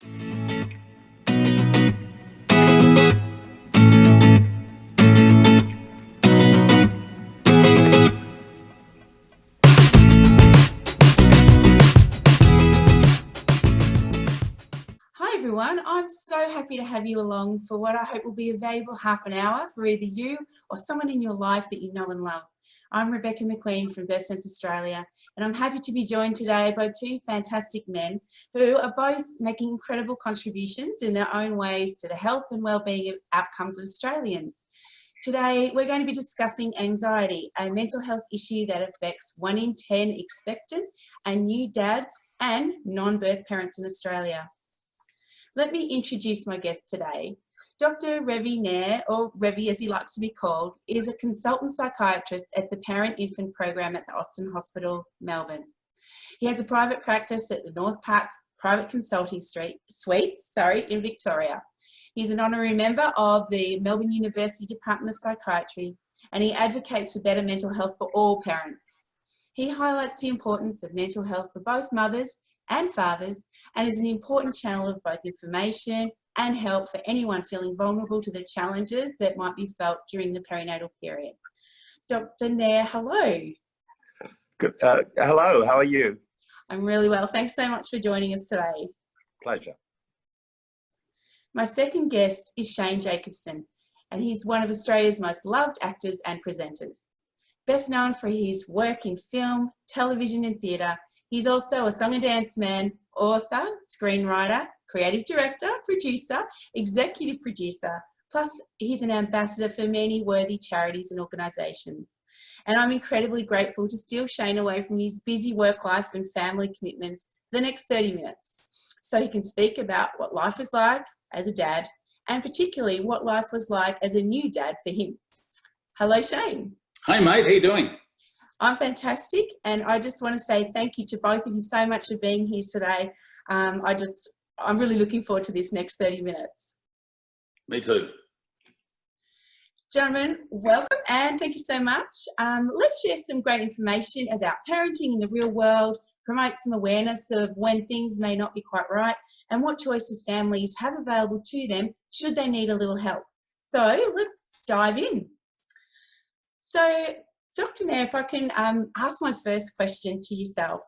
Hi everyone, I'm so happy to have you along for what I hope will be a valuable half an hour for either you or someone in your life that you know and love. I'm Rebecca McQueen from Birth Sense Australia, and I'm happy to be joined today by two fantastic men who are both making incredible contributions in their own ways to the health and wellbeing outcomes of Australians. Today, we're going to be discussing anxiety, a mental health issue that affects 1 in 10 expectant and new dads and non-birth parents in Australia. Let me introduce my guest today. Dr. Revi Nair, or Revi as he likes to be called, is a consultant psychiatrist at the Parent-Infant Program at the Aust Hospital, Melbourne. He has a private practice at the North Park Private Consulting Suites in Victoria. He's an honorary member of the Melbourne University Department of Psychiatry, and he advocates for better mental health for all parents. He highlights the importance of mental health for both mothers and fathers, and is an important channel of both information and help for anyone feeling vulnerable to the challenges that might be felt during the perinatal period. Dr. Nair, hello. Good. Hello, how are you? I'm really well. Thanks so much for joining us today. Pleasure. My second guest is Shane Jacobson, and he's one of Australia's most loved actors and presenters. Best known for his work in film, television and theatre, he's also a song and dance man, author, screenwriter, creative director, producer, executive producer, plus he's an ambassador for many worthy charities and organisations. And I'm incredibly grateful to steal Shane away from his busy work life and family commitments for the next 30 minutes, so he can speak about what life is like as a dad, and particularly what life was like as a new dad for him. Hello, Shane. Hi, mate. How you doing? I'm fantastic, and I just want to say thank you to both of you so much for being here today. I'm really looking forward to this next 30 minutes. Me too. Gentlemen, welcome and thank you so much. Let's share some great information about parenting in the real world, promote some awareness of when things may not be quite right, and what choices families have available to them should they need a little help. So let's dive in. So, Dr. Nair, if I can ask my first question to yourself.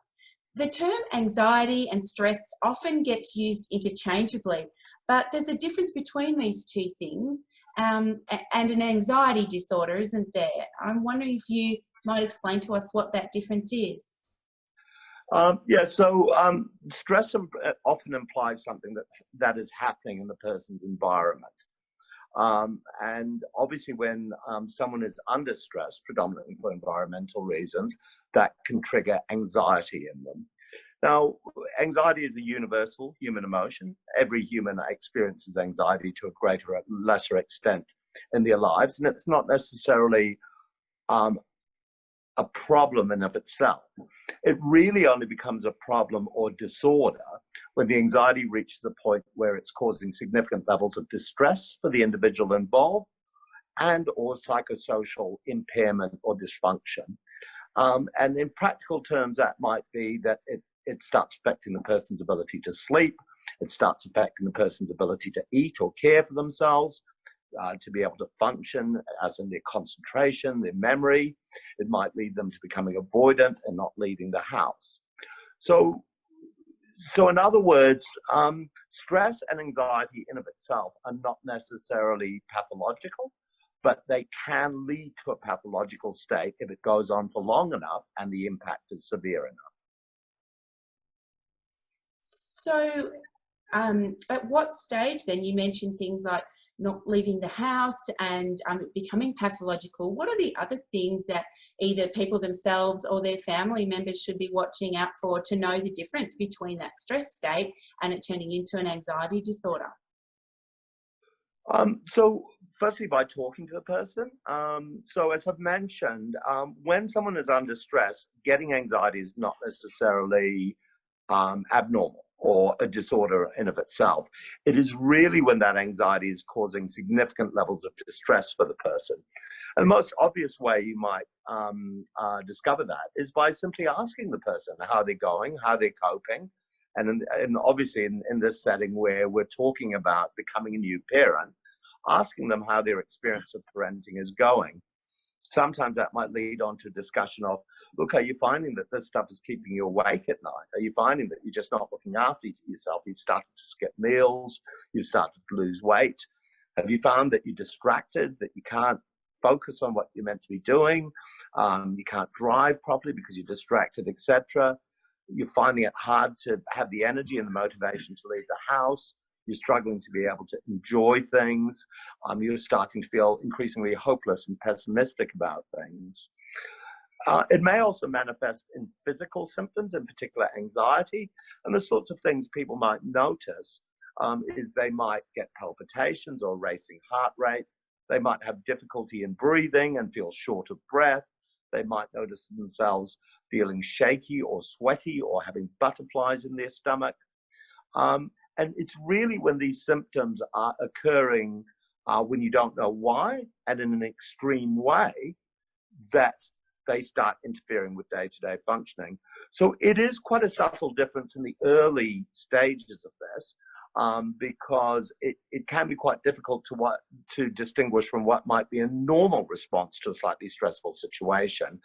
The term anxiety and stress often gets used interchangeably, but there's a difference between these two things, and an anxiety disorder, isn't there? I'm wondering if you might explain to us what that difference is. Stress often implies something that is happening in the person's environment. And obviously when someone is under stress, predominantly for environmental reasons, that can trigger anxiety in them. Now, anxiety is a universal human emotion. Every human experiences anxiety to a greater or lesser extent in their lives, and it's not necessarily a problem in of itself. It really only becomes a problem or disorder when the anxiety reaches a point where it's causing significant levels of distress for the individual involved and or psychosocial impairment or dysfunction. And in practical terms, that might be that it starts affecting the person's ability to sleep, it starts affecting the person's ability to eat or care for themselves, to be able to function, as in their concentration, their memory. It might lead them to becoming avoidant and not leaving the house. So in other words, stress and anxiety in of itself are not necessarily pathological, but they can lead to a pathological state if it goes on for long enough and the impact is severe enough. So at what stage then, you mentioned things like not leaving the house and becoming pathological. What are the other things that either people themselves or their family members should be watching out for to know the difference between that stress state and it turning into an anxiety disorder? So firstly, by talking to the person. So as I've mentioned, when someone is under stress, getting anxiety is not necessarily abnormal or a disorder in of itself. It is really when that anxiety is causing significant levels of distress for the person. And the most obvious way you might discover that is by simply asking the person how they're going, how they're coping, And obviously in this setting where we're talking about becoming a new parent, asking them how their experience of parenting is going. Sometimes that might lead on to a discussion of, look, are you finding that this stuff is keeping you awake at night? Are you finding that you're just not looking after yourself? You've started to skip meals, you've started to lose weight. Have you found that you're distracted, that you can't focus on what you're meant to be doing? You can't drive properly because you're distracted, etc. You're finding it hard to have the energy and the motivation to leave the house. You're struggling to be able to enjoy things. You're starting to feel increasingly hopeless and pessimistic about things. It may also manifest in physical symptoms, in particular anxiety. And the sorts of things people might notice is they might get palpitations or racing heart rate. They might have difficulty in breathing and feel short of breath. They might notice themselves feeling shaky or sweaty or having butterflies in their stomach. And it's really when these symptoms are occurring when you don't know why and in an extreme way that they start interfering with day-to-day functioning. So it is quite a subtle difference in the early stages of this, because it can be quite difficult to distinguish from what might be a normal response to a slightly stressful situation.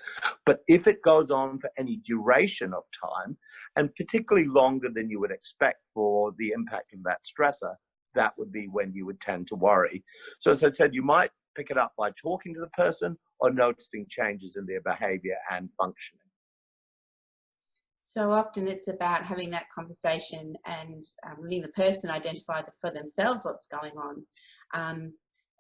But if it goes on for any duration of time, and particularly longer than you would expect for the impact of that stressor, that would be when you would tend to worry. So as I said, you might pick it up by talking to the person or noticing changes in their behavior and functioning. So often it's about having that conversation and letting the person identify for themselves what's going on.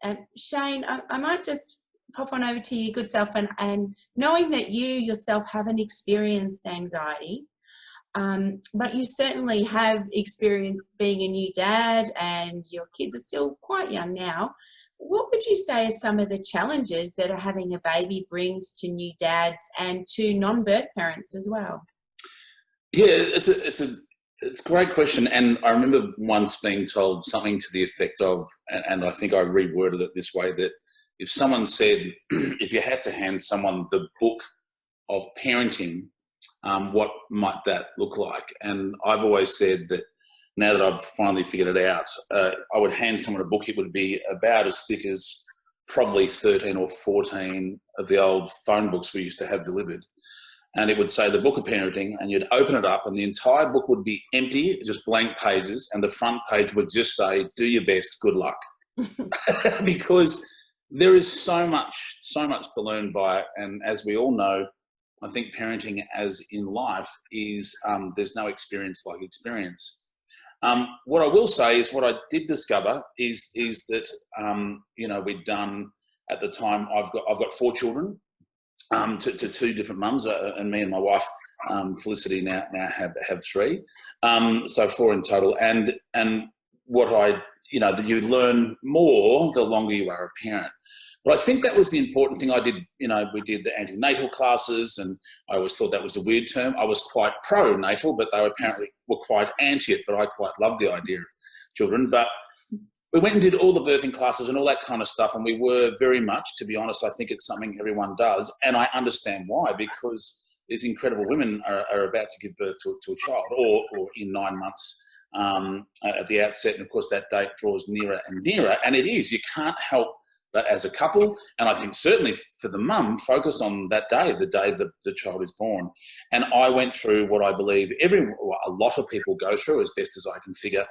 And Shane, I might just pop on over to your good self and knowing that you yourself haven't experienced anxiety, but you certainly have experienced being a new dad and your kids are still quite young now. What would you say are some of the challenges that having a baby brings to new dads and to non-birth parents as well? Yeah, it's a great question, and I remember once being told something to the effect of, and I think I reworded it this way, that if someone said, if you had to hand someone the book of parenting, what might that look like? And I've always said that now that I've finally figured it out, I would hand someone a book. It would be about as thick as probably 13 or 14 of the old phone books we used to have delivered. And it would say the book of parenting, and you'd open it up and the entire book would be empty, just blank pages, and the front page would just say, do your best, good luck. Because there is so much to learn by it. And as we all know, I think parenting, as in life, is there's no experience like experience. What I will say is what I did discover is that, we'd done at the time, I've got 4 children. To 2 different mums, and me and my wife, Felicity, now have 3, so 4 in total. And what you learn more the longer you are a parent. But I think that was the important thing I did. We did the antenatal classes, and I always thought that was a weird term. I was quite pro-natal, but they apparently were quite anti it. But I quite loved the idea of children. But we went and did all the birthing classes and all that kind of stuff, and we were very much, to be honest, I think it's something everyone does, and I understand why, because these incredible women are about to give birth to a child, or in 9 months at the outset, and of course that date draws nearer and nearer, and it is. You can't help but as a couple, and I think certainly for the mum, focus on that day, the day the child is born. And I went through what I believe a lot of people go through, as best as I can figure,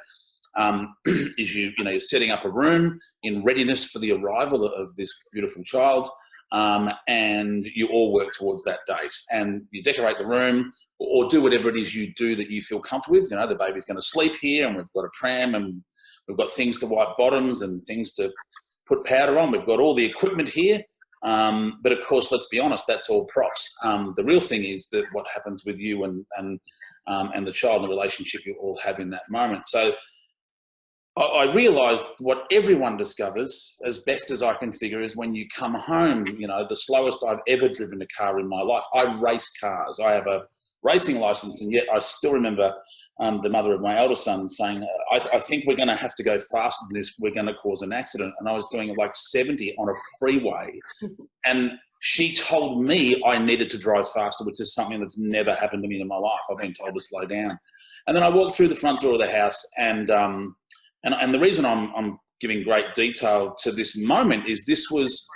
is you're setting up a room in readiness for the arrival of this beautiful child, and you all work towards that date, and you decorate the room or do whatever it is you do that you feel comfortable with. The baby's going to sleep here, and we've got a pram, and we've got things to wipe bottoms and things to put powder on. We've got all the equipment here, but of course, let's be honest, that's all props. The real thing is that what happens with you and the child, and the relationship you all have in that moment. So I realised what everyone discovers, as best as I can figure, is when you come home, the slowest I've ever driven a car in my life. I race cars. I have a racing licence, and yet I still remember the mother of my eldest son saying, I think we're going to have to go faster than this. We're going to cause an accident. And I was doing it like 70 on a freeway. And she told me I needed to drive faster, which is something that's never happened to me in my life. I've been told to slow down. And then I walked through the front door of the house, and the reason I'm giving great detail to this moment is this was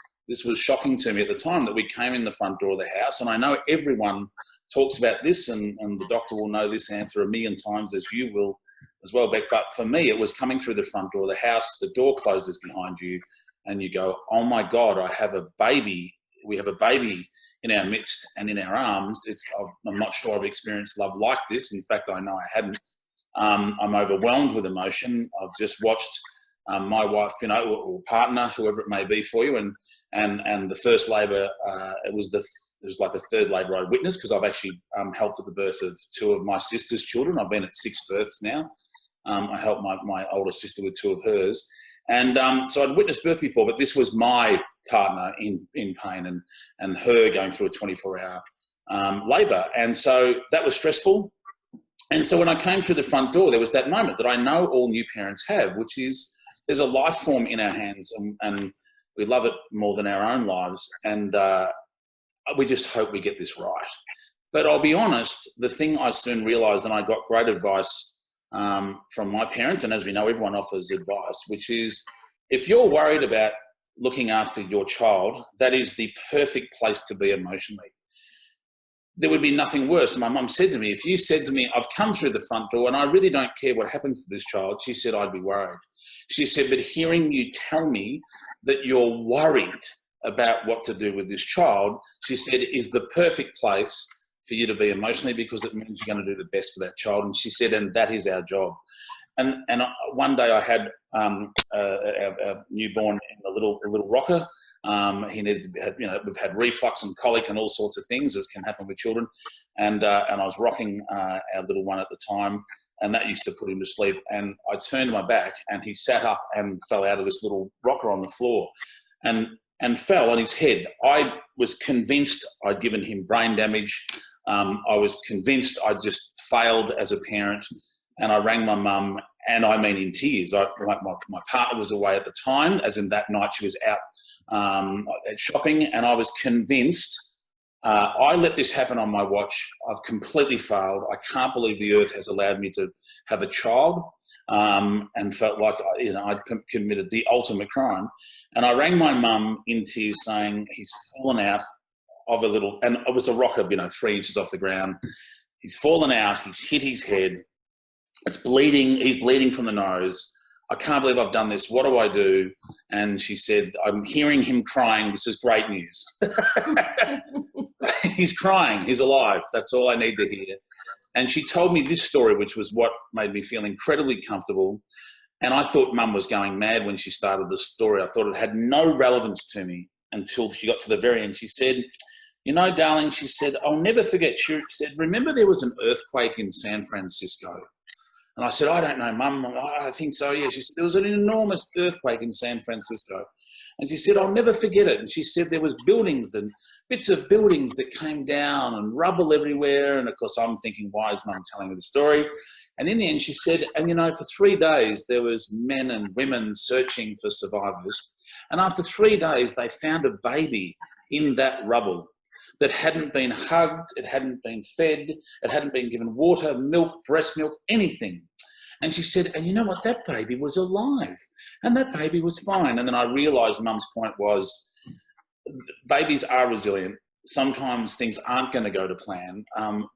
shocking to me at the time, that we came in the front door of the house. And I know everyone talks about this, and the doctor will know this answer a million times, as you will as well, Beck. But for me, it was coming through the front door of the house, the door closes behind you, and you go, oh my God, I have a baby. We have a baby in our midst and in our arms. I'm not sure I've experienced love like this. In fact, I know I hadn't. I'm overwhelmed with emotion. I've just watched my wife, or partner, whoever it may be for you, and the first labour. It was like the third labour I witnessed, because I've actually helped at the birth of 2 of my sister's children. I've been at 6 births now. I helped my older sister with 2 of hers, and so I'd witnessed birth before, but this was my partner in pain, and her going through a 24-hour labour, and so that was stressful. And so when I came through the front door, there was that moment that I know all new parents have, which is there's a life form in our hands, and we love it more than our own lives, and we just hope we get this right. But I'll be honest, the thing I soon realised, and I got great advice from my parents, and as we know, everyone offers advice, which is if you're worried about looking after your child, that is the perfect place to be emotionally. There would be nothing worse. My mum said to me, if you said to me, I've come through the front door and I really don't care what happens to this child, she said, I'd be worried. She said, but hearing you tell me that you're worried about what to do with this child, she said, is the perfect place for you to be emotionally, because it means you're going to do the best for that child. And she said, and that is our job. And one day I had our newborn in a little rocker. He needed to be, we've had reflux and colic and all sorts of things, as can happen with children. And I was rocking our little one at the time, and that used to put him to sleep. And I turned my back, and he sat up and fell out of this little rocker on the floor, and fell on his head. I was convinced I'd given him brain damage. I was convinced I'd just failed as a parent. And I rang my mum, and I mean in tears. My partner was away at the time, as in that night she was out at shopping, and I was convinced I let this happen on my watch. I've completely failed. I can't believe the earth has allowed me to have a child, and felt like I'd committed the ultimate crime. And I rang my mum in tears, saying he's fallen out of a little, and it was a rocker, 3 inches off the ground. He's fallen out. He's hit his head. It's bleeding. He's bleeding from the nose. I can't believe I've done this. What do I do? And she said, I'm hearing him crying. This is great news. He's crying. He's alive. That's all I need to hear. And she told me this story, which was what made me feel incredibly comfortable. And I thought Mum was going mad when she started the story. I thought it had no relevance to me until she got to the very end. She said, darling, she said, I'll never forget. She said, remember there was an earthquake in San Francisco? And I said, I don't know, Mum. I think so, yeah. She said, there was an enormous earthquake in San Francisco. And she said, I'll never forget it. And she said there was buildings, bits of buildings that came down and rubble everywhere. And, of course, I'm thinking, why is Mum telling me the story? And in the end, she said, and, for 3 days, there was men and women searching for survivors. And after 3 days, they found a baby in that rubble that hadn't been hugged, it hadn't been fed, it hadn't been given water, milk, breast milk, anything. And she said, and you know what, that baby was alive and that baby was fine. And then I realised Mum's point was babies are resilient. Sometimes things aren't going to go to plan,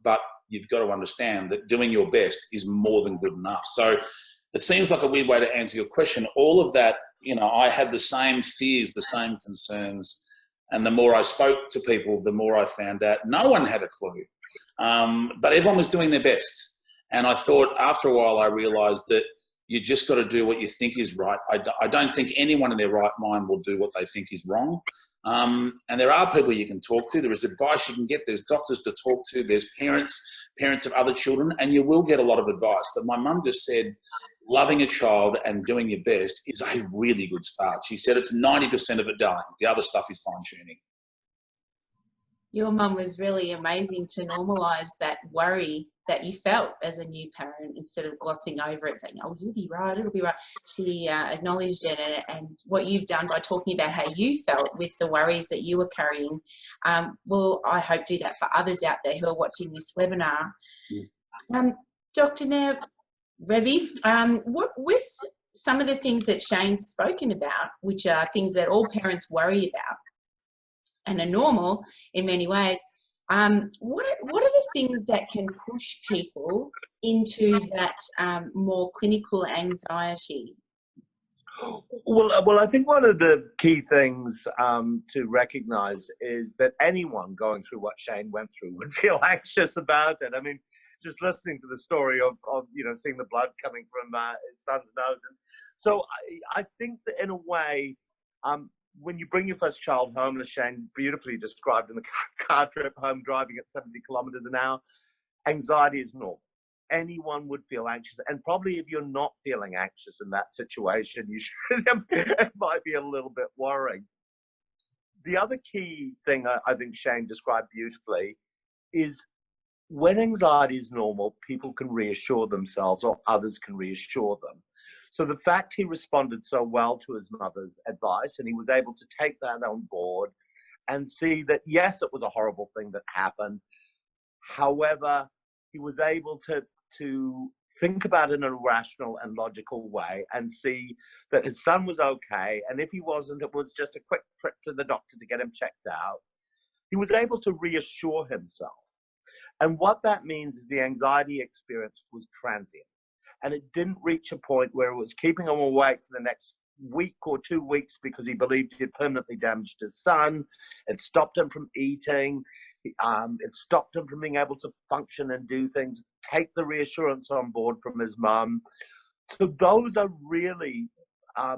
but you've got to understand that doing your best is more than good enough. So it seems like a weird way to answer your question. All of that, I had the same fears, the same concerns. And the more I spoke to people, the more I found out no one had a clue. But everyone was doing their best. And I thought after a while, I realised that you just got to do what you think is right. I don't think anyone in their right mind will do what they think is wrong. And there are people you can talk to. There is advice you can get. There's doctors to talk to. There's parents of other children, and you will get a lot of advice. But my mum just said, loving a child and doing your best is a really good start. She said it's 90% of it, darling. The other stuff is fine-tuning. Your mum was really amazing to normalise that worry that you felt as a new parent, instead of glossing over it, saying, oh, you'll be right, it'll be right. She acknowledged it, and what you've done by talking about how you felt with the worries that you were carrying, will, I hope, do that for others out there who are watching this webinar. Dr. Nair, Revi, with some of the things that Shane's spoken about, which are things that all parents worry about and are normal in many ways, what are the things that can push people into that more clinical anxiety? Well, I think one of the key things to recognize is that anyone going through what Shane went through would feel anxious about it. I mean, just listening to the story of seeing the blood coming from his son's nose. And so I think that in a way, when you bring your first child home, as Shane beautifully described in the car trip home, driving at 70 kilometers an hour, anxiety is normal. Anyone would feel anxious, and probably if you're not feeling anxious in that situation, it might be a little bit worrying. The other key thing I think Shane described beautifully is when anxiety is normal, people can reassure themselves, or others can reassure them. So the fact he responded so well to his mother's advice, and he was able to take that on board and see that, yes, it was a horrible thing that happened. However, he was able to think about it in a rational and logical way and see that his son was okay. And if he wasn't, it was just a quick trip to the doctor to get him checked out. He was able to reassure himself. And what that means is the anxiety experience was transient. And it didn't reach a point where it was keeping him awake for the next week or 2 weeks because he believed he had permanently damaged his son. It stopped him from eating. It stopped him from being able to function and do things, take the reassurance on board from his mum. So those are really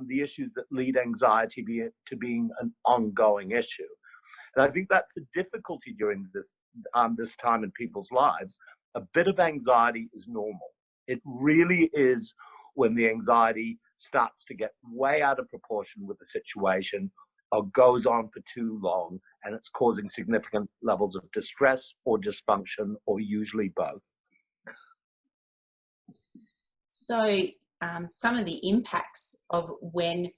the issues that lead anxiety to being an ongoing issue. And I think that's the difficulty during this time in people's lives. A bit of anxiety is normal. It really is when the anxiety starts to get way out of proportion with the situation or goes on for too long, and it's causing significant levels of distress or dysfunction, or usually both. So some of the impacts of when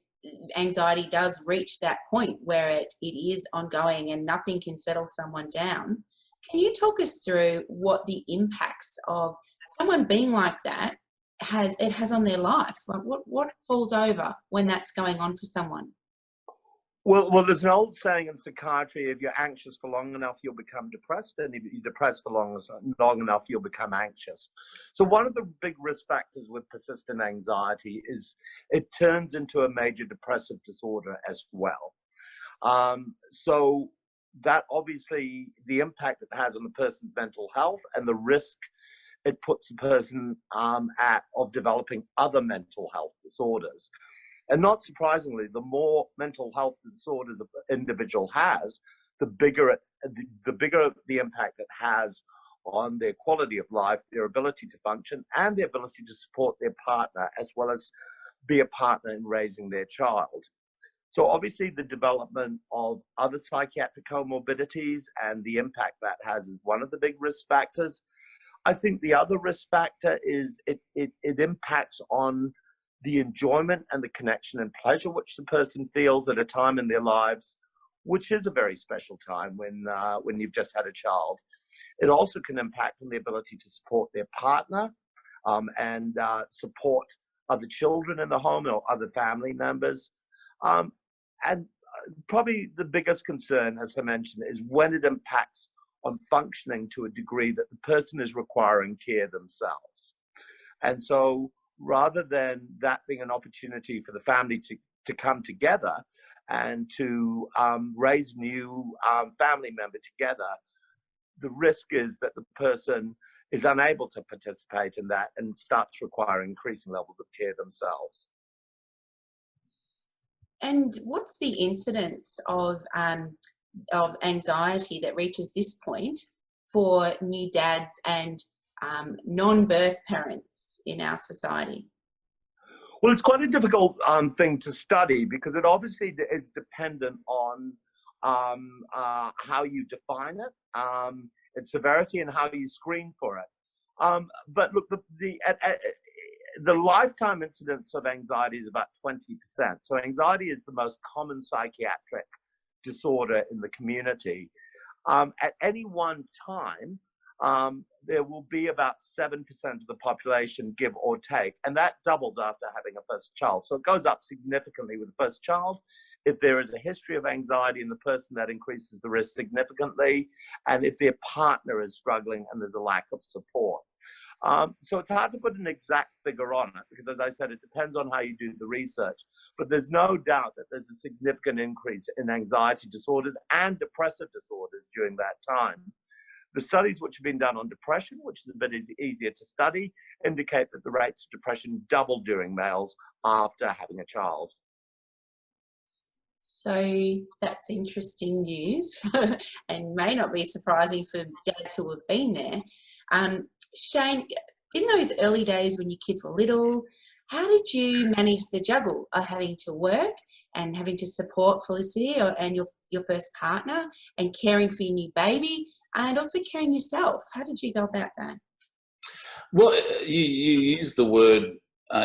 anxiety does reach that point where it is ongoing and nothing can settle someone down. Can you talk us through what the impacts of someone being like that has on their life? Like what falls over when that's going on for someone? Well, there's an old saying in psychiatry: if you're anxious for long enough, you'll become depressed, and if you're depressed for long enough, you'll become anxious. So one of the big risk factors with persistent anxiety is it turns into a major depressive disorder as well. So that obviously the impact it has on the person's mental health and the risk it puts a person at of developing other mental health disorders. And not surprisingly, the more mental health disorders an individual has, the bigger the impact it has on their quality of life, their ability to function, and their ability to support their partner, as well as be a partner in raising their child. So obviously the development of other psychiatric comorbidities and the impact that has is one of the big risk factors. I think the other risk factor is it impacts on the enjoyment and the connection and pleasure which the person feels at a time in their lives, which is a very special time when you've just had a child. It also can impact on the ability to support their partner and support other children in the home or other family members. And probably the biggest concern, as I mentioned, is when it impacts on functioning to a degree that the person is requiring care themselves. And so rather than that being an opportunity for the family to come together and to raise new family member together, the risk is that the person is unable to participate in that and starts requiring increasing levels of care themselves. And what's the incidence of anxiety that reaches this point for new dads and non-birth parents in our society? Well, it's quite a difficult thing to study because it obviously is dependent on how you define it, its severity, and how you screen for it. But look, the lifetime incidence of anxiety is about 20%. So anxiety is the most common psychiatric disorder in the community. At any one time, there will be about 7% of the population, give or take, and that doubles after having a first child. So it goes up significantly with the first child. If there is a history of anxiety in the person, that increases the risk significantly. And if their partner is struggling and there's a lack of support. So it's hard to put an exact figure on it because, as I said, it depends on how you do the research. But there's no doubt that there's a significant increase in anxiety disorders and depressive disorders during that time. The studies which have been done on depression, which is a bit easier to study, indicate that the rates of depression double during males after having a child. So that's interesting news and may not be surprising for dads who have been there. Shane, in those early days when your kids were little, how did you manage the juggle of having to work and having to support Felicity and your first partner and caring for your new baby and also caring yourself? How did you go about that? Well, you use the word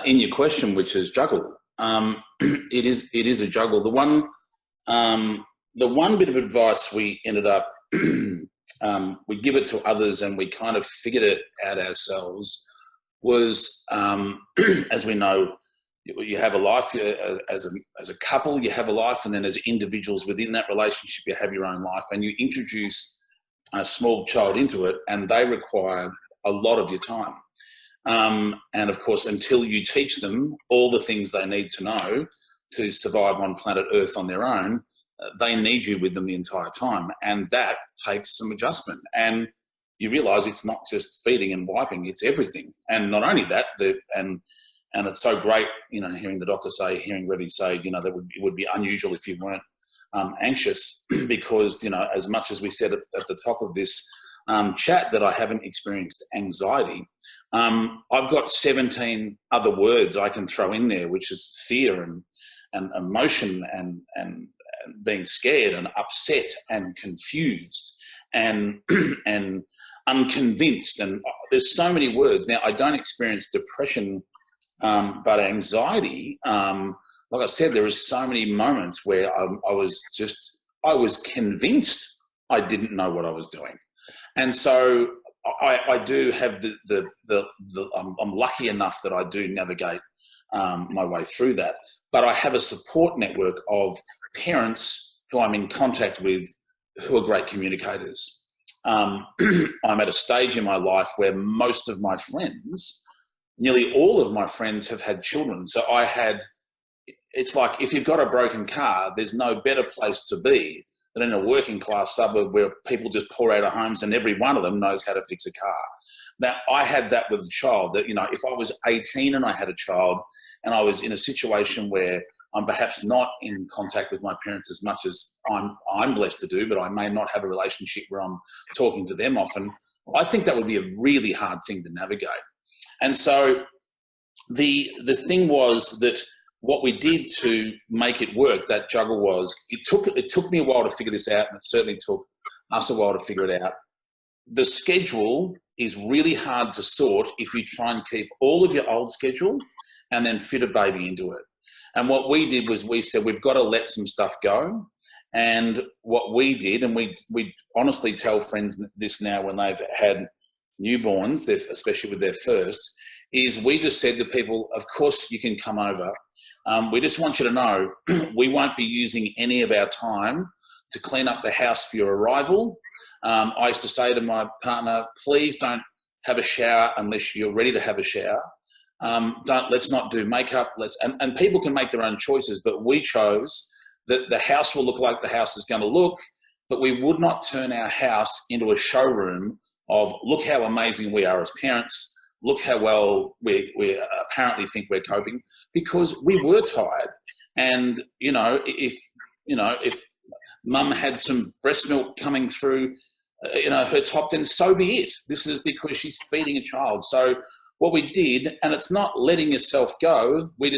in your question, which is juggle. It is a juggle. The one bit of advice we ended up we give it to others and we kind of figured it out ourselves was, as we know, you have a life as a couple, you have a life, and then as individuals within that relationship, you have your own life, and you introduce a small child into it, and they require a lot of your time. And of course, until you teach them all the things they need to know to survive on planet Earth on their own, they need you with them the entire time. And that takes some adjustment. And you realise it's not just feeding and wiping, it's everything. And not only that, and it's so great, hearing the doctor say, hearing Revi say, that it would be unusual if you weren't anxious, because, as much as we said at the top of this chat that I haven't experienced anxiety, I've got 17 other words I can throw in there, which is fear and emotion and being scared and upset and confused and unconvinced, and there's so many words. Now, I don't experience depression, but anxiety, like I said, there is so many moments where I was convinced I didn't know what I was doing. And so I do have I'm lucky enough that I do navigate my way through that. But I have a support network of parents who I'm in contact with who are great communicators. I'm at a stage in my life where most of my friends, nearly all of my friends, have had children. So it's like if you've got a broken car, there's no better place to be than in a working class suburb where people just pour out of homes and every one of them knows how to fix a car. Now, I had that with a child, that, if I was 18 and I had a child and I was in a situation where I'm perhaps not in contact with my parents as much as I'm blessed to do, but I may not have a relationship where I'm talking to them often, I think that would be a really hard thing to navigate. And so the thing was that what we did to make it work, that juggle, was it took me a while to figure this out, and it certainly took us a while to figure it out. The schedule is really hard to sort if you try and keep all of your old schedule and then fit a baby into it. And what we did was we said, we've got to let some stuff go. And what we did, and we honestly tell friends this now when they've had newborns, especially with their first, is we just said to people, of course you can come over. We just want you to know we won't be using any of our time to clean up the house for your arrival. I used to say to my partner, please don't have a shower unless you're ready to have a shower. Let's not do makeup. And people can make their own choices, but we chose that the house will look like the house is going to look, but we would not turn our house into a showroom of look how amazing we are as parents, look how well we apparently think we're coping, because we were tired. And, if mum had some breast milk coming through, her top, then so be it. This is because she's feeding a child. So what we did, and it's not letting yourself go, we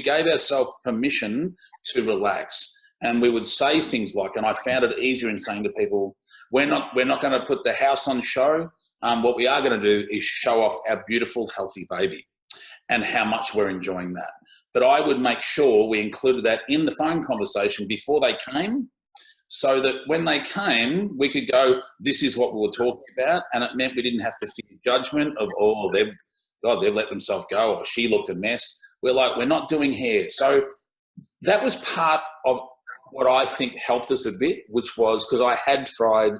gave ourselves permission to relax. And we would say things like, and I found it easier in saying to people, we're not going to put the house on show, What we are going to do is show off our beautiful, healthy baby and how much we're enjoying that. But I would make sure we included that in the phone conversation before they came, so that when they came, we could go, this is what we were talking about. And it meant we didn't have to fear judgment of, oh, they've let themselves go, or she looked a mess. We're like, we're not doing hair. So that was part of what I think helped us a bit, which was because I had tried,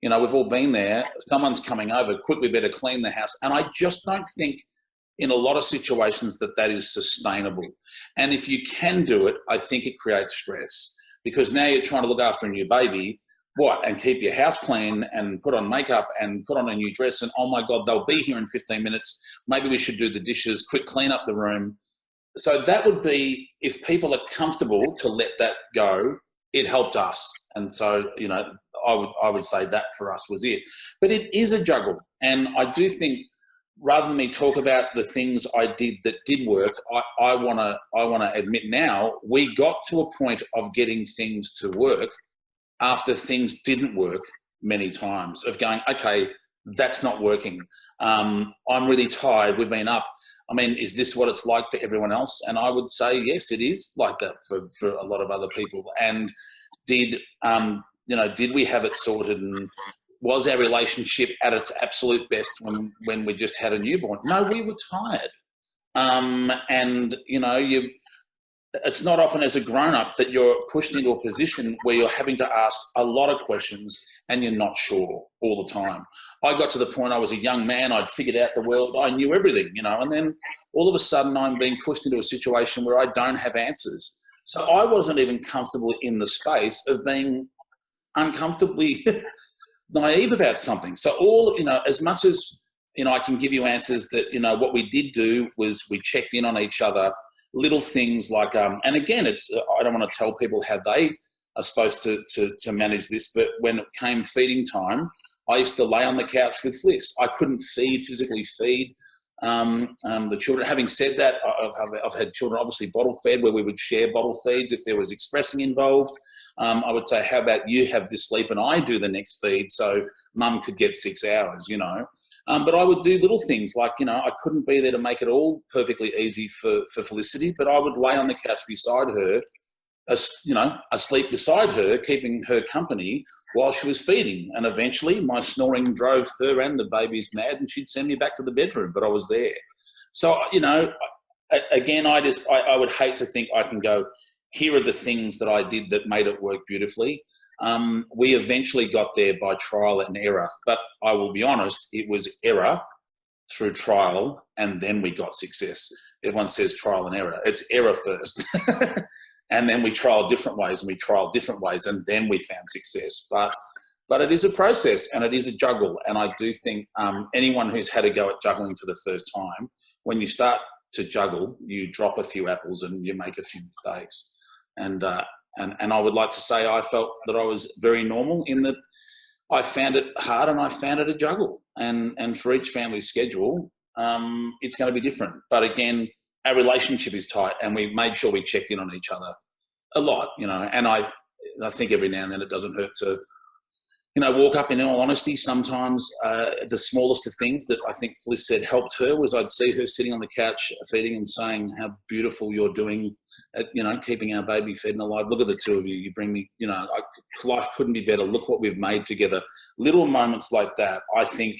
you know, we've all been there. Someone's coming over, quick, we better clean the house. And I just don't think in a lot of situations that is sustainable. And if you can do it, I think it creates stress, because now you're trying to look after a new baby, and keep your house clean and put on makeup and put on a new dress. And oh my God, they'll be here in 15 minutes. Maybe we should do the dishes, quick clean up the room. So that would be, if people are comfortable to let that go, it helped us. And so, you know, I would say that for us was it. But it is a juggle. And I do think, rather than me talk about the things I did that did work, I want to admit now, we got to a point of getting things to work after things didn't work many times, of going, okay, that's not working. I'm really tired. We've been up. I mean, is this what it's like for everyone else? And I would say, yes, it is like that for a lot of other people. And did we have it sorted, and was our relationship at its absolute best when we just had a newborn? No, we were tired. And, you know, it's not often as a grown-up that you're pushed into a position where you're having to ask a lot of questions and you're not sure all the time. I got to the point, I was a young man, I'd figured out the world, I knew everything, you know, and then all of a sudden I'm being pushed into a situation where I don't have answers. So I wasn't even comfortable in the space of being uncomfortably naive about something. So all, you know, as much as, you know, I can give you answers that, you know, what we did do was we checked in on each other, little things like, and again, I don't want to tell people how they are supposed to manage this, but when it came feeding time, I used to lay on the couch with Fliss. I couldn't physically feed the children. Having said that, I've had children obviously bottle fed, where we would share bottle feeds if there was expressing involved. I would say, how about you have this sleep and I do the next feed, so mum could get 6 hours, you know. But I would do little things like, you know, I couldn't be there to make it all perfectly easy for Felicity, but I would lay on the couch beside her, asleep beside her, keeping her company while she was feeding. And eventually my snoring drove her and the babies mad, and she'd send me back to the bedroom, but I was there. So, you know, again, I would hate to think I can go, here are the things that I did that made it work beautifully. We eventually got there by trial and error, but I will be honest, it was error through trial, and then we got success. Everyone says trial and error. It's error first. And then we trialed different ways, and we trialed different ways, and then we found success. But it is a process, and it is a juggle. And I do think anyone who's had a go at juggling for the first time, when you start to juggle, you drop a few apples and you make a few mistakes. And I would like to say I felt that I was very normal in that I found it hard and I found it a juggle. And for each family's schedule, it's going to be different. But again, our relationship is tight, and we made sure we checked in on each other a lot, you know. And I think every now and then it doesn't hurt to, you know, walk up, in all honesty. Sometimes the smallest of things that I think Fliss said helped her was I'd see her sitting on the couch feeding and saying how beautiful you're doing at, you know, keeping our baby fed and alive. Look at the two of you. You bring me, you know, life couldn't be better. Look what we've made together. Little moments like that, I think,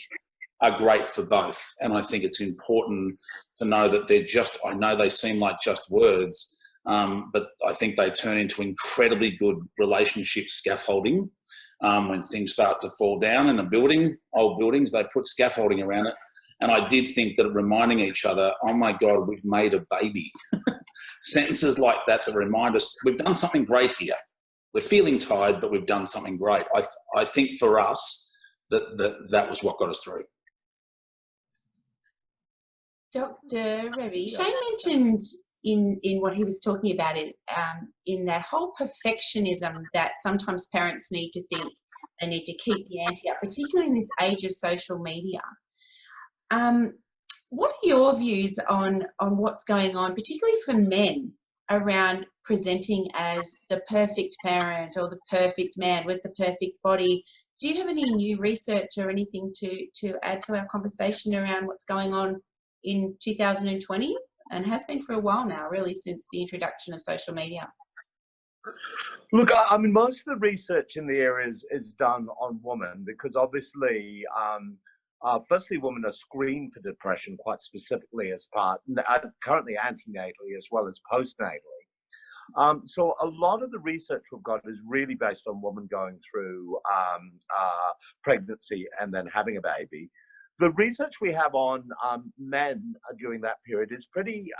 are great for both. And I think it's important to know that I know they seem like just words, but I think they turn into incredibly good relationship scaffolding. When things start to fall down in a building, old buildings, they put scaffolding around it. And I did think that reminding each other, oh my God, we've made a baby. Sentences like that remind us we've done something great here. We're feeling tired, but we've done something great. I think for us, that was what got us through. Dr. Revi, Shane mentioned in what he was talking about in that whole perfectionism that sometimes parents need to think they need to keep the ante up, particularly in this age of social media. What are your views on what's going on, particularly for men, around presenting as the perfect parent or the perfect man with the perfect body, Do you have any new research or anything to add to our conversation around what's going on in 2020 and has been for a while now, really, since the introduction of social media? Look, I mean, most of the research in the area is done on women because obviously, firstly, women are screened for depression quite specifically as part, currently antenatally as well as postnatally. So a lot of the research we've got is really based on women going through pregnancy and then having a baby. The research we have on men during that period is pretty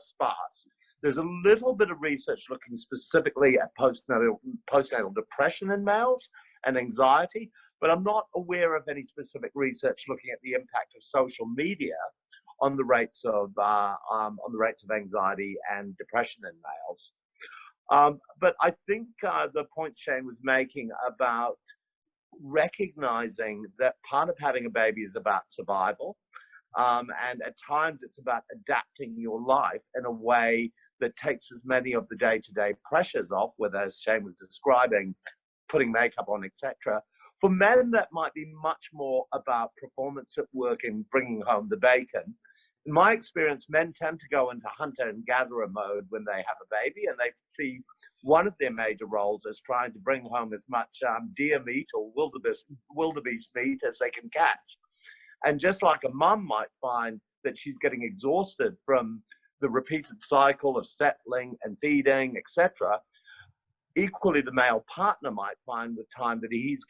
sparse. There's a little bit of research looking specifically at postnatal depression in males and anxiety, but I'm not aware of any specific research looking at the impact of social media on the rates of anxiety and depression in males. But I think the point Shane was making about recognizing that part of having a baby is about survival, and at times it's about adapting your life in a way that takes as many of the day-to-day pressures off, whether, as Shane was describing, putting makeup on, etc. For men, that might be much more about performance at work and bringing home the bacon. In my experience, men tend to go into hunter and gatherer mode when they have a baby, and they see one of their major roles as trying to bring home as much deer meat or wildebeest meat as they can catch. And just like a mum might find that she's getting exhausted from the repeated cycle of settling and feeding, etc., equally the male partner might find with time that he's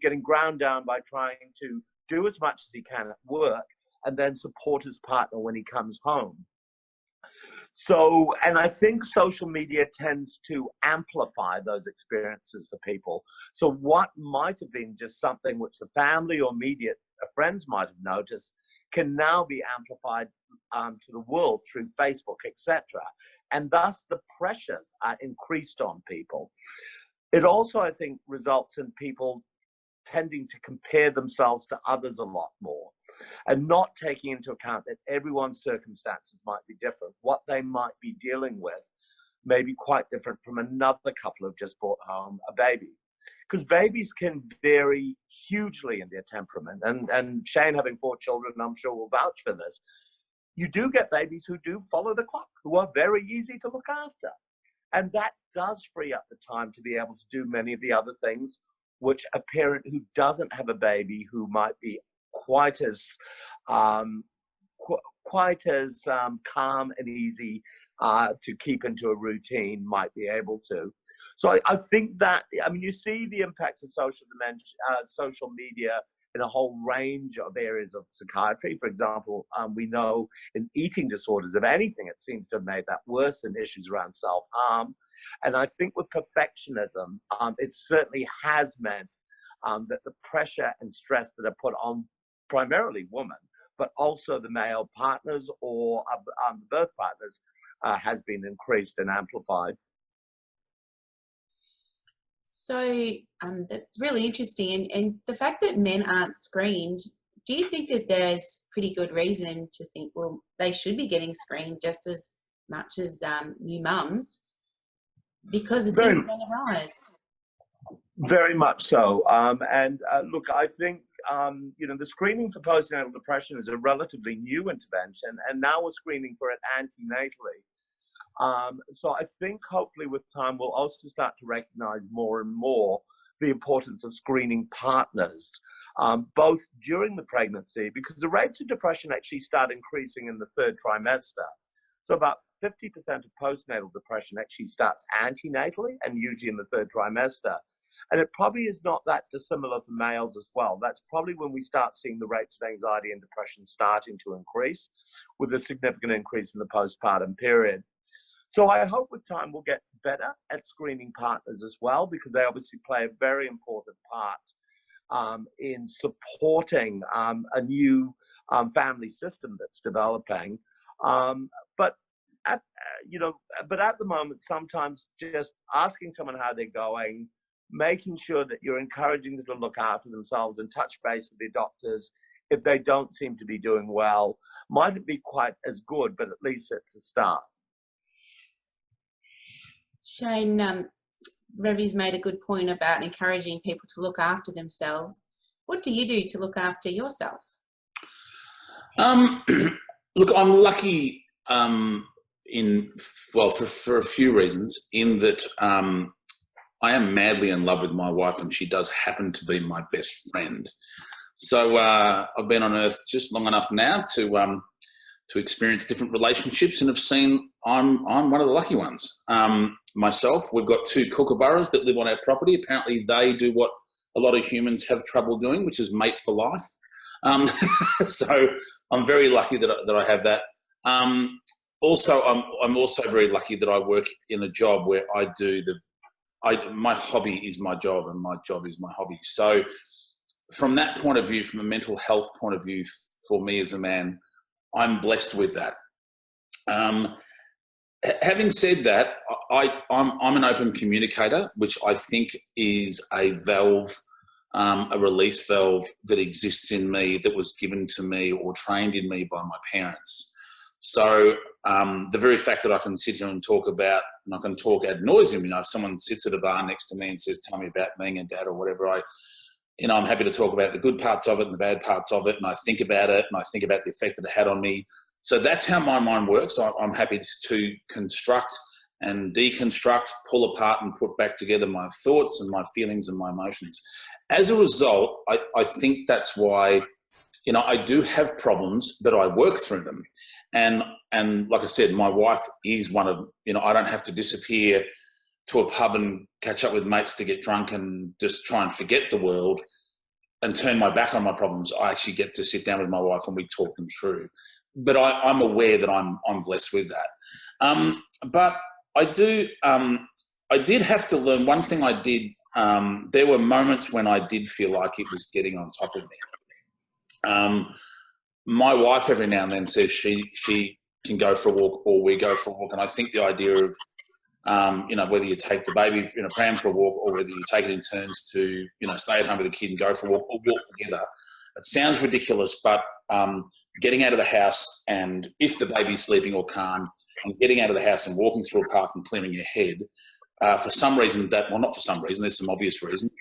getting ground down by trying to do as much as he can at work and then support his partner when he comes home. So, and I think social media tends to amplify those experiences for people. So what might have been just something which the family or immediate friends might have noticed can now be amplified to the world through Facebook, etc. And thus the pressures are increased on people. It also, I think, results in people tending to compare themselves to others a lot more and not taking into account that everyone's circumstances might be different. What they might be dealing with may be quite different from another couple who've just brought home a baby. Because babies can vary hugely in their temperament. And Shane, having 4 children, I'm sure will vouch for this. You do get babies who do follow the clock, who are very easy to look after. And that does free up the time to be able to do many of the other things which a parent who doesn't have a baby, who might be quite as calm and easy to keep into a routine, might be able to. So I think that, I mean, you see the impacts of social media in a whole range of areas of psychiatry. For example, we know in eating disorders, if anything, it seems to have made that worse in issues around self-harm. And I think with perfectionism, it certainly has meant that the pressure and stress that are put on primarily women, but also the male partners or birth partners has been increased and amplified. So that's really interesting. And the fact that men aren't screened, do you think that there's pretty good reason to think, well, they should be getting screened just as much as new mums because of things on the rise? Very much so. Look, I think, the screening for postnatal depression is a relatively new intervention, and now we're screening for it antenatally. So I think hopefully with time we'll also start to recognize more and more the importance of screening partners, both during the pregnancy, because the rates of depression actually start increasing in the 3rd trimester. So about 50% of postnatal depression actually starts antenatally and usually in the 3rd trimester. And it probably is not that dissimilar for males as well. That's probably when we start seeing the rates of anxiety and depression starting to increase, with a significant increase in the postpartum period. So I hope with time we'll get better at screening partners as well, because they obviously play a very important part in supporting a new family system that's developing. But at the moment, sometimes just asking someone how they're going, making sure that you're encouraging them to look after themselves and touch base with their doctors if they don't seem to be doing well, mightn't be quite as good, but at least it's a start. Shane, Revi's made a good point about encouraging people to look after themselves. What do you do to look after yourself? Look, I'm lucky for a few reasons, in that I am madly in love with my wife, and she does happen to be my best friend. So I've been on Earth just long enough now to experience different relationships, and have seen I'm one of the lucky ones. Myself, we've got 2 kookaburras that live on our property. Apparently, they do what a lot of humans have trouble doing, which is mate for life. So I'm very lucky that I have that. Also, I'm also very lucky that I work in a job where I do my hobby is my job, and my job is my hobby. So from that point of view, from a mental health point of view, for me as a man, I'm blessed with that. Having said that, I'm an open communicator, which I think is a valve, a release valve that exists in me, that was given to me or trained in me by my parents. So the very fact that I can sit here and talk about, and I can talk ad nauseum, if someone sits at a bar next to me and says, tell me about being a dad or whatever, I'm happy to talk about the good parts of it and the bad parts of it, and I think about it, and I think about the effect that it had on me. So that's how my mind works. I'm happy to construct and deconstruct, pull apart and put back together my thoughts and my feelings and my emotions. As a result, I think that's why, I do have problems, but I work through them. And like I said, my wife is one of, I don't have to disappear to a pub and catch up with mates to get drunk and just try and forget the world and turn my back on my problems. I actually get to sit down with my wife and we talk them through. But I'm aware that I'm blessed with that. But I did have to learn one thing. I did. There were moments when I did feel like it was getting on top of me. My wife every now and then says she can go for a walk, or we go for a walk, and I think the idea of whether you take the baby in a pram for a walk, or whether you take it in turns to stay at home with the kid and go for a walk, or walk together. It sounds ridiculous, but getting out of the house, and if the baby's sleeping or calm, and getting out of the house and walking through a park and clearing your head, for some reason not for some reason, there's some obvious reasons,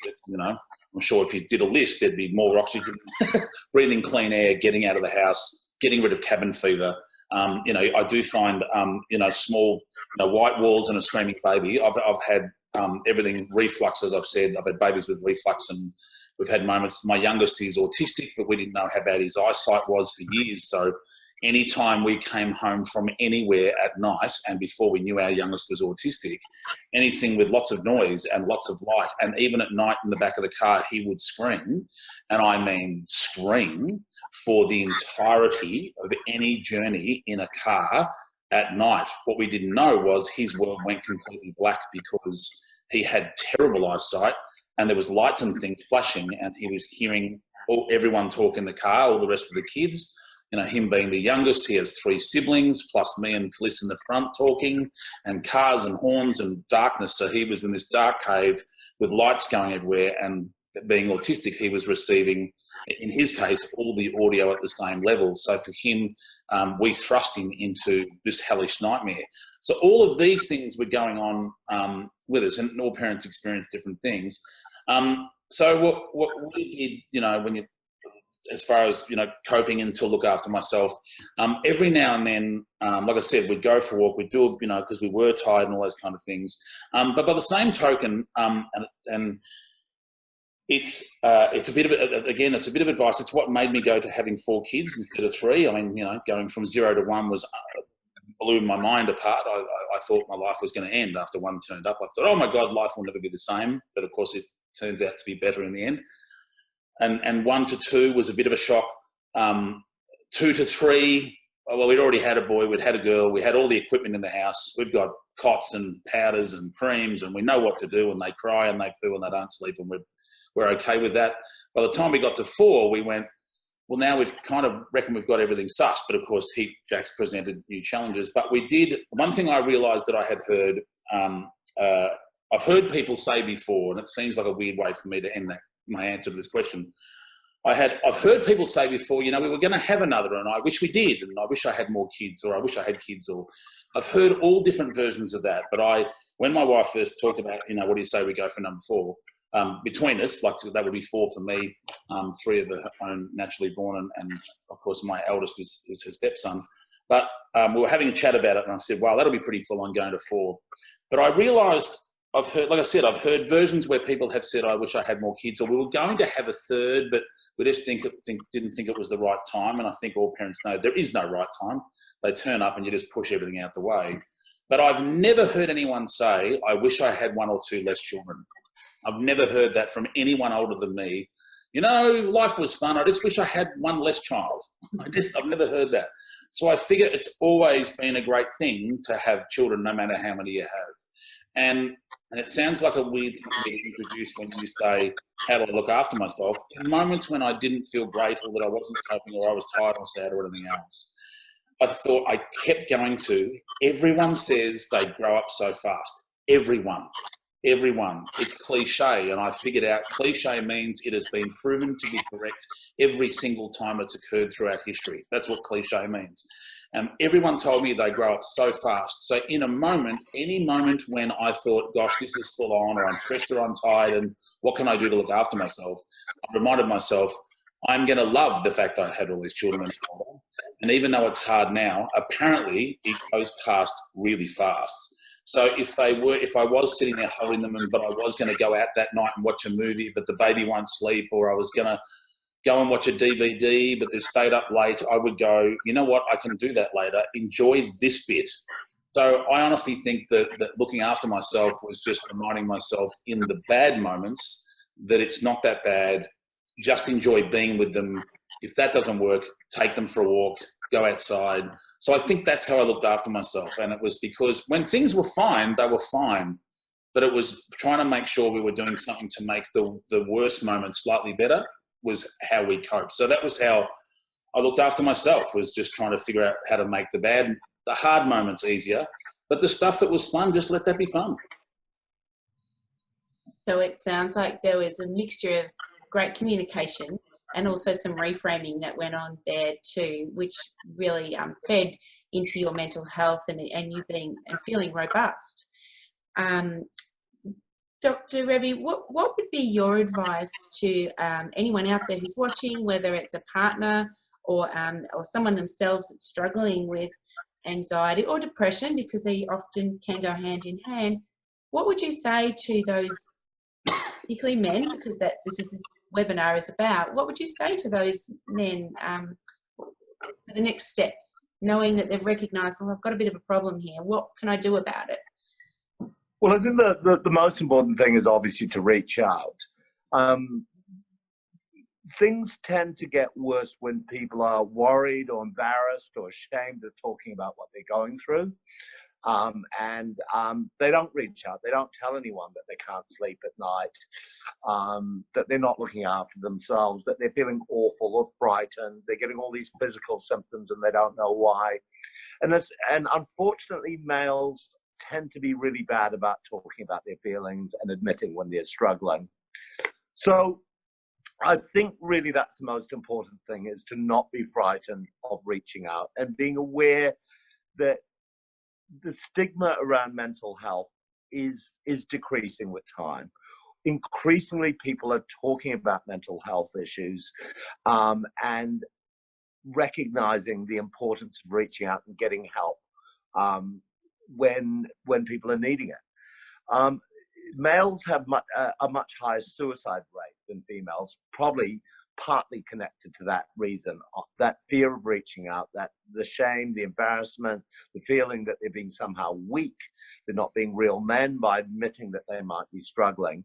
I'm sure if you did a list, there'd be more oxygen, breathing clean air, getting out of the house, getting rid of cabin fever. I do find, small, white walls and a screaming baby. I've had everything reflux, as I've said. I've had babies with reflux, and we've had moments. My youngest is autistic, but we didn't know how bad his eyesight was for years. So anytime we came home from anywhere at night, and before we knew our youngest was autistic, anything with lots of noise and lots of light, and even at night in the back of the car, he would scream, and I mean scream, for the entirety of any journey in a car at night. What we didn't know was his world went completely black because he had terrible eyesight, and there was lights and things flashing, and he was hearing everyone talk in the car, all the rest of the kids. Him being the youngest, he has 3 siblings, plus me and Fliss in the front talking, and cars and horns and darkness. So he was in this dark cave with lights going everywhere, and being autistic, he was receiving, in his case, all the audio at the same level. So for him, we thrust him into this hellish nightmare. So all of these things were going on with us, and all parents experience different things. So what we did, when you, as far as coping and to look after myself, every now and then, like I said, we'd go for a walk, we'd do it, because we were tired and all those kind of things. But by the same token, and it's a bit of again, it's a bit of advice. It's what made me go to having 4 kids instead of 3. I mean, going from 0 to 1 was blew my mind apart. I thought my life was going to end after 1 turned up. I thought, oh my God, life will never be the same. But of course, it turns out to be better in the end. And 1 to 2 was a bit of a shock. 2 to 3, well, we'd already had a boy, we'd had a girl, we had all the equipment in the house. We've got cots and powders and creams, and we know what to do, and they cry and they poo and they don't sleep, and we're okay with that. By the time we got to 4, we went, well, now we've kind of reckon we've got everything sussed, but of course, Jack's presented new challenges. But we did, one thing I realised that I had heard, I've heard people say before, and it seems like a weird way for me to end my answer to this question. I've heard people say before, we were going to have another, and I wish we did, and I wish I had more kids, or I wish I had kids, I've heard all different versions of that, but when my wife first talked about, what do you say we go for number 4? Between us, like that would be 4 for me, 3 of her own naturally born, and of course my eldest is her stepson. But we were having a chat about it, and I said, wow, that'll be pretty full on going to 4. But I realised, I've heard versions where people have said, I wish I had more kids, or we were going to have a 3rd, but we just didn't think it was the right time. And I think all parents know there is no right time. They turn up and you just push everything out the way. But I've never heard anyone say, I wish I had 1 or 2 less children. I've never heard that from anyone older than me. Life was fun. I just wish I had 1 less child. I've never heard that. So I figure it's always been a great thing to have children, no matter how many you have. And it sounds like a weird thing to be introduced when you say, how do I look after myself? In moments when I didn't feel great, or that I wasn't coping, or I was tired or sad or anything else, I thought I kept going to, everyone says they grow up so fast. Everyone. It's cliche, and I figured out cliche means it has been proven to be correct every single time it's occurred throughout history. That's what cliche means. Everyone told me they grow up so fast. So in any moment when I thought, gosh, this is full on, or I'm stressed or I'm tired, and what can I do to look after myself? I reminded myself, I'm going to love the fact I had all these children. And even though it's hard now, apparently it goes past really fast. So if I was sitting there holding them, but I was going to go out that night and watch a movie, but the baby won't sleep, or I was going to go and watch a DVD, but they stayed up late, I would go, you know what, I can do that later. Enjoy this bit. So I honestly think that looking after myself was just reminding myself in the bad moments that it's not that bad. Just enjoy being with them. If that doesn't work, take them for a walk, go outside. So I think that's how I looked after myself. And it was because when things were fine, they were fine. But it was trying to make sure we were doing something to make the worst moments slightly better was how we coped. So that was how I looked after myself, was just trying to figure out how to make the hard moments easier. But the stuff that was fun, just let that be fun. So it sounds like there was a mixture of great communication and also some reframing that went on there too, which really fed into your mental health and you being and feeling robust. Dr. Revi, what would be your advice to anyone out there who's watching, whether it's a partner or someone themselves that's struggling with anxiety or depression, because they often can go hand in hand? What would you say to those, particularly men, because this webinar is about, what would you say to those men for the next steps, knowing that they've recognised, well, I've got a bit of a problem here, what can I do about it? Well, I think the most important thing is obviously to reach out. Things tend to get worse when people are worried or embarrassed or ashamed of talking about what they're going through. And they don't reach out. They don't tell anyone that they can't sleep at night, that they're not looking after themselves, that they're feeling awful or frightened. They're getting all these physical symptoms and they don't know why. And unfortunately, males tend to be really bad about talking about their feelings and admitting when they're struggling. So I think really that's the most important thing, is to not be frightened of reaching out and being aware that the stigma around mental health is decreasing with time. Increasingly, people are talking about mental health issues and recognizing the importance of reaching out and getting help when people are needing it. Males have a much higher suicide rate than females, probably partly connected to that reason, that fear of reaching out, that the shame, the embarrassment, the feeling that they're being somehow weak, they're not being real men by admitting that they might be struggling.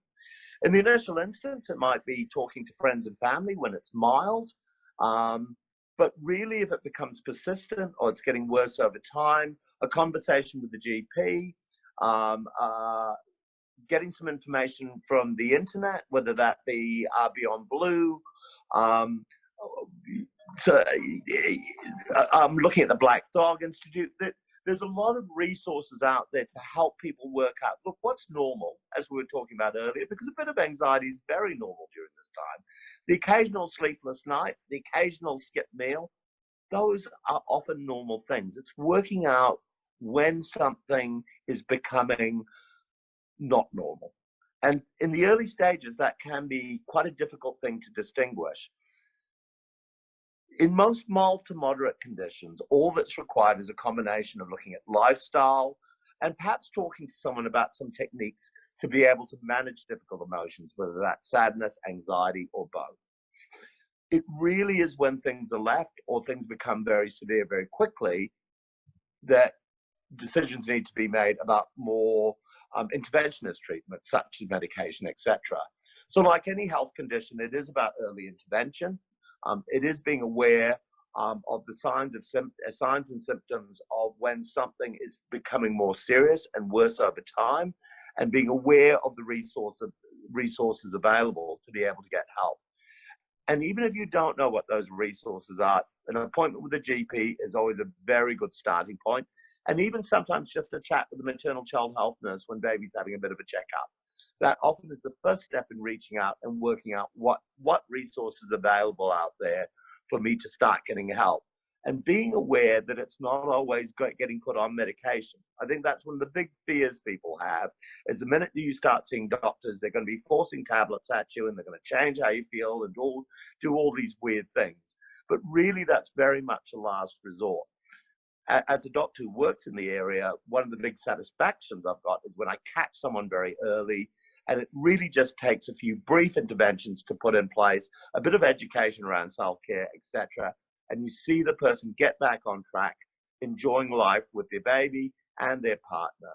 In the initial instance, it might be talking to friends and family when it's mild, but really if it becomes persistent or it's getting worse over time, a conversation with the GP, getting some information from the internet, whether that be Beyond Blue. So I'm looking at the Black Dog Institute. There's a lot of resources out there to help people work out, look, what's normal, as we were talking about earlier, because a bit of anxiety is very normal during this time. The occasional sleepless night, the occasional skipped meal, those are often normal things. It's working out when something is becoming not normal. And in the early stages, that can be quite a difficult thing to distinguish. In most mild to moderate conditions, all that's required is a combination of looking at lifestyle and perhaps talking to someone about some techniques to be able to manage difficult emotions, whether that's sadness, anxiety, or both. It really is when things are left or things become very severe very quickly that decisions need to be made about more interventionist treatment, such as medication, etc. So like any health condition, it is about early intervention. It is being aware of the signs and symptoms of when something is becoming more serious and worse over time, and being aware of the resources available to be able to get help. And even if you don't know what those resources are, an appointment with a GP is always a very good starting point. And even sometimes just a chat with the maternal child health nurse when baby's having a bit of a checkup. That often is the first step in reaching out and working out what resources are available out there for me to start getting help. And being aware that it's not always getting put on medication. I think that's one of the big fears people have, is the minute you start seeing doctors, they're going to be forcing tablets at you and they're going to change how you feel and do all these weird things. But really, that's very much a last resort. As a doctor who works in the area, one of the big satisfactions I've got is when I catch someone very early, and it really just takes a few brief interventions to put in place, a bit of education around self-care, etc. And you see the person get back on track, enjoying life with their baby and their partner.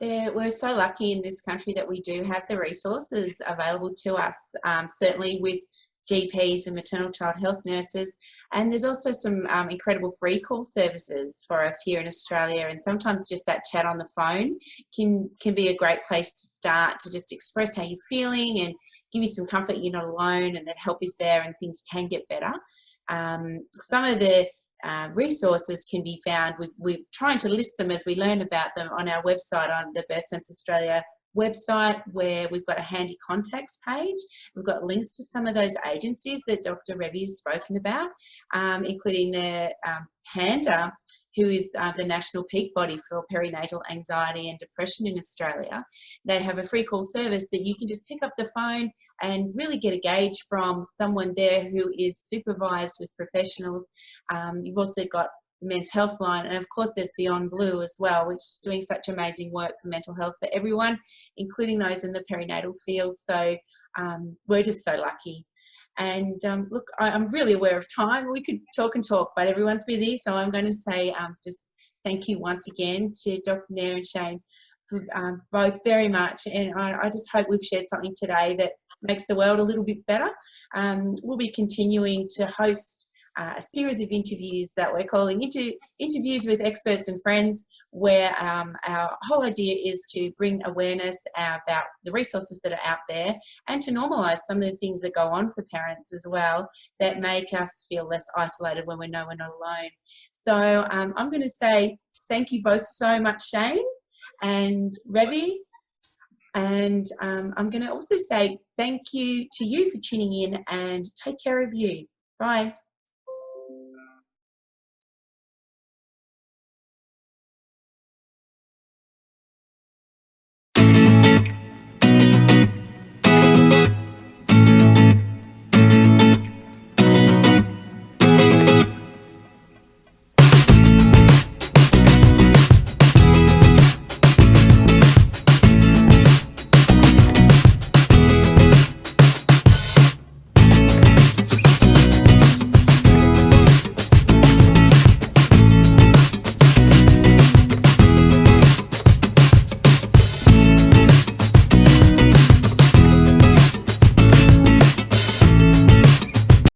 We're so lucky in this country that we do have the resources available to us, certainly with GPs and maternal child health nurses. And there's also some incredible free call services for us here in Australia. And sometimes just that chat on the phone can be a great place to start, to just express how you're feeling and give you some comfort you're not alone and that help is there and things can get better. Some of the resources can be found. We're trying to list them as we learn about them on our website, on the Birth Sense Australia website, where we've got a handy contacts page. We've got links to some of those agencies that Dr. Revi has spoken about, including the HANDA, who is the national peak body for perinatal anxiety and depression in Australia. They have a free call service that you can just pick up the phone and really get a gauge from someone there who is supervised with professionals. You've also got the Men's Health Line, and of course there's Beyond Blue as well, which is doing such amazing work for mental health for everyone, including those in the perinatal field. So we're just so lucky. And look, I'm really aware of time. We could talk and talk, but everyone's busy. So I'm going to say just thank you once again to Dr. Nair and Shane for both very much. And I just hope we've shared something today that makes the world a little bit better. We'll be continuing to host a series of interviews that we're calling interviews with experts and friends, where our whole idea is to bring awareness about the resources that are out there and to normalise some of the things that go on for parents as well that make us feel less isolated when we know we're not alone. So I'm going to say thank you both so much, Shane and Revi. And I'm going to also say thank you to you for tuning in, and take care of you. Bye.